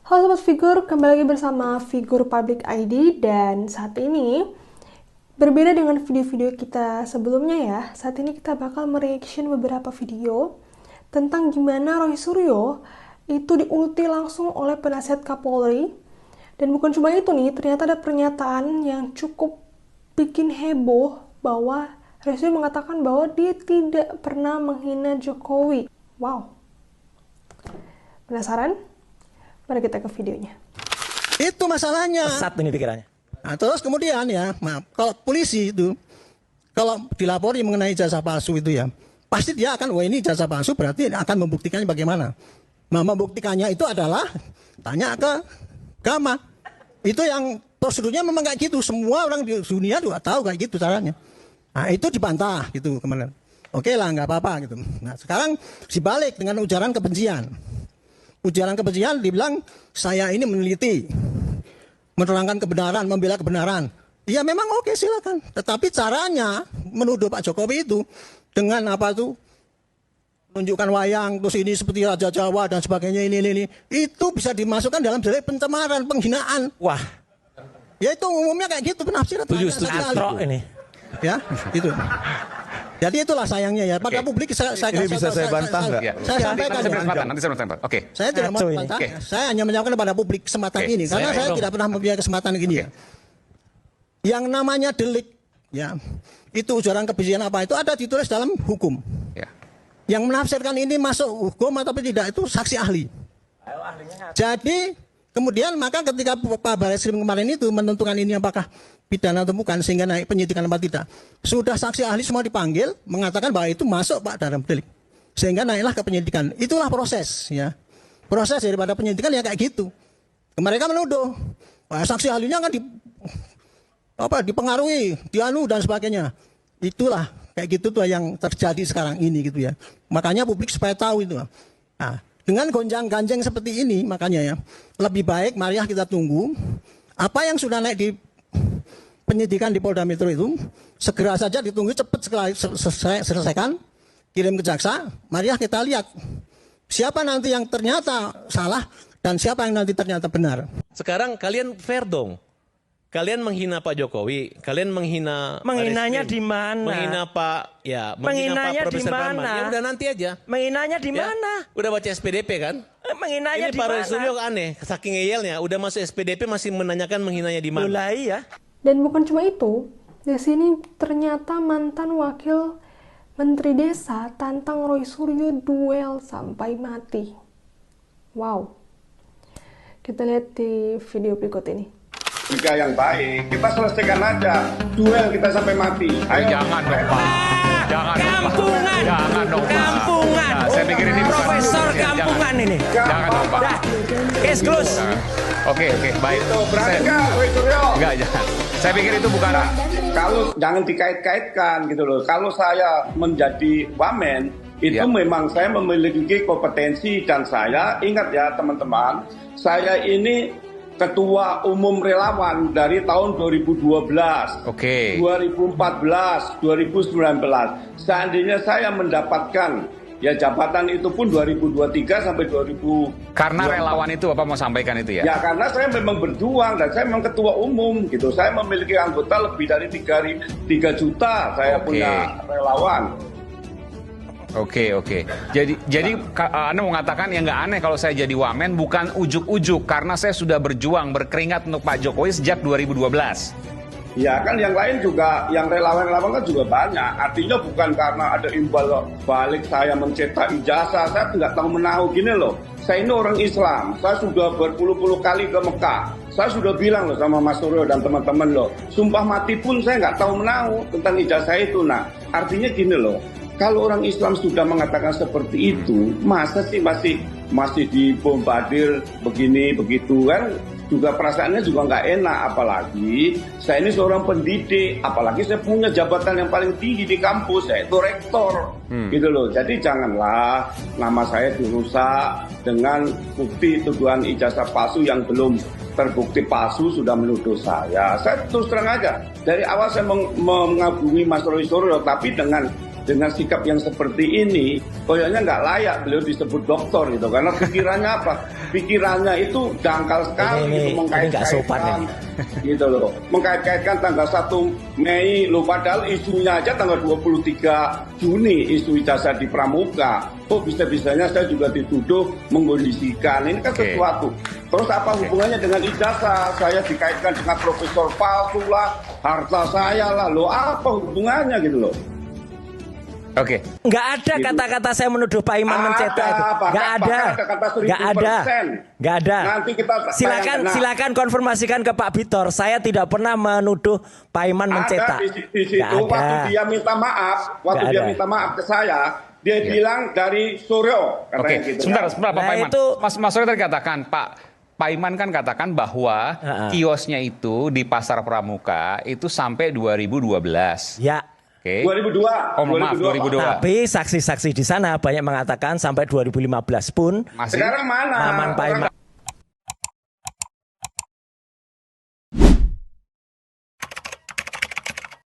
Halo Sobat Figur, kembali lagi bersama Figur Public ID dan saat ini berbeda dengan video-video kita sebelumnya ya. Saat ini kita bakal mereaction beberapa video tentang gimana Roy Suryo itu diulti langsung oleh penasihat Kapolri. Dan bukan cuma itu nih, ternyata ada pernyataan yang cukup bikin heboh bahwa Roy Suryo mengatakan bahwa dia tidak pernah menghina Jokowi. Wow. Penasaran? Mari kita ke videonya. Itu masalahnya. Pesat ini pikirannya. Nah, terus kemudian ya, maaf, kalau polisi itu, kalau dilapori mengenai ijazah palsu itu ya, pasti dia akan, wah ini ijazah palsu berarti akan membuktikannya bagaimana. Nah, membuktikannya itu adalah tanya ke agama. Itu yang prosedurnya memang kayak gitu. Semua orang di dunia juga tahu kayak gitu caranya. Nah, itu dibantah gitu kemarin. Oke lah, nggak apa-apa gitu. Nah, sekarang dibalik dengan ujaran kebencian. Ujaran kebencian dibilang saya ini meneliti, menerangkan kebenaran, membela kebenaran. Ya memang oke silakan. Tetapi caranya menuduh Pak Jokowi itu dengan apa tuh? Menunjukkan wayang, terus ini seperti Raja Jawa dan sebagainya ini. Itu bisa dimasukkan dalam delik pencemaran, penghinaan. Wah. Ya itu umumnya kayak gitu penafsiran. Setuju ini. Ya, itu. Jadi itulah sayangnya ya. Pada publik saya ini bisa saya bantah nggak? Saya sampaikan. Nanti saya bantah. Oke. Saya tidak mau bantah. Saya hanya menyampaikan kepada publik kesempatan ini karena saya tidak pernah mempunyai kesempatan begini ya. Yang namanya delik ya, itu ujaran kebencian apa itu ada ditulis dalam hukum. Ya. Yang menafsirkan ini masuk hukum atau tidak itu saksi ahli. Jadi kemudian maka ketika Pak Barreskrim kemarin itu menentukan ini apakah pidana atau bukan sehingga naik penyidikan apa tidak, sudah saksi ahli semua dipanggil mengatakan bahwa itu masuk Pak dalam delik sehingga naiklah ke penyidikan. Itulah proses ya, proses daripada penyidikan ya kayak gitu. Mereka menuduh saksi ahlinya kan dipengaruhi, dianu dan sebagainya. Itulah kayak gitu tuh yang terjadi sekarang ini gitu ya. Makanya publik supaya tahu itu. Nah, dengan gonjang-ganjeng seperti ini makanya ya lebih baik marilah kita tunggu apa yang sudah naik di penyidikan di Polda Metro itu segera saja ditunggu cepat selesaikan, kirim ke jaksa. Marilah kita lihat siapa nanti yang ternyata salah dan siapa yang nanti ternyata benar. Sekarang kalian fair dong. Kalian menghina Pak Jokowi, kalian menghinanya di mana? Menghina Pak, ya, menghina Pak Profesor Bambang. Ya udah nanti aja. Menghinanya di mana? Udah baca SPDP kan? Menghinanya di mana? Ini Pak Suryo aneh, saking ngeyelnya, udah masuk SPDP masih menanyakan menghinanya di mana. Mulai ya. Dan bukan cuma itu, di sini ternyata mantan wakil Menteri Desa tantang Roy Suryo duel sampai mati. Wow. Kita lihat di video berikut ini. Jika yang baik, kita selesaikan aja duel kita sampai mati. Ayo. Jangan dong Pak. Jangan Kampungan. Jangan dong Pak. Kampungan. Nah, saya pikir ini Profesor kampungan ini. Jangan dong Pak. Case close. Oke, baik. Itu berani nggak, Roy Suryo? Enggak, jangan. Saya pikir itu bukan. Kalau jangan dikait-kaitkan gitu loh. Kalau saya menjadi wamen, itu memang saya memiliki kompetensi dan saya ingat ya teman-teman, saya ini Ketua Umum Relawan dari tahun 2012, 2014, 2019. Seandainya saya mendapatkan ya jabatan itu pun 2023 sampai 2000. Karena relawan itu Bapak mau sampaikan itu ya? Ya karena saya memang berjuang dan saya memang ketua umum gitu. Saya memiliki anggota lebih dari 3 juta saya punya relawan. Oke. Jadi Anda mau mengatakan yang nggak aneh kalau saya jadi wamen bukan ujuk-ujuk karena saya sudah berjuang berkeringat untuk Pak Jokowi sejak 2012. Ya kan yang lain juga, yang relawan-relawan kan juga banyak. Artinya bukan karena ada imbal balik saya mencetak ijazah, saya nggak tahu menahu gini loh. Saya ini orang Islam, saya sudah berpuluh-puluh kali ke Mekah. Saya sudah bilang loh sama Mas Suryo dan teman-teman loh, sumpah mati pun saya nggak tahu menahu tentang ijazah itu. Nah, artinya gini loh. Kalau orang Islam sudah mengatakan seperti itu, masa sih masih dibombardir begini begitu kan? Juga perasaannya juga nggak enak, apalagi saya ini seorang pendidik, apalagi saya punya jabatan yang paling tinggi di kampus, yaitu rektor, gitu loh. Jadi janganlah nama saya dirusak dengan bukti tuduhan ijazah palsu yang belum terbukti palsu sudah menuduh saya. Saya terus terang aja, dari awal saya mengagumi Mas Roy Suryo, tapi dengan dengan sikap yang seperti ini, kayaknya nggak layak beliau disebut doktor gitu. Karena pikirannya apa? Pikirannya itu dangkal sekali, ini gitu, nggak sopan mengkait-kaitkan, gitu loh. Mengkait-kaitkan tanggal 1 Mei, loh padahal isunya aja tanggal 23 Juni, isu ijazah di Pramuka. Oh bisa-bisanya saya juga dituduh mengkondisikan. Ini kan sesuatu. Terus apa hubungannya dengan ijazah? Saya dikaitkan dengan profesor palsu lah, harta saya lah. Loh apa hubungannya gitu loh? Oke. Nggak ada kata-kata saya menuduh Pak Iman mencetak itu. Nggak ada. Nggak ada. Nggak ada. Nanti kita silakan konfirmasikan ke Pak Bitor. Saya tidak pernah menuduh Pak Iman mencetak. Ada di situ waktu dia minta maaf, minta maaf ke saya, dia bilang dari Suryo. Oke, gitu, sebentar Pak Nah, Iman. itu Mas Suryo tadi katakan Pak Iman kan katakan bahwa kiosnya itu di Pasar Pramuka itu sampai 2012. ya. Oke. 2002. Oh maaf, 2002. Tapi saksi-saksi di sana banyak mengatakan sampai 2015 pun Masih Sekarang mana? Maman Pak Iman.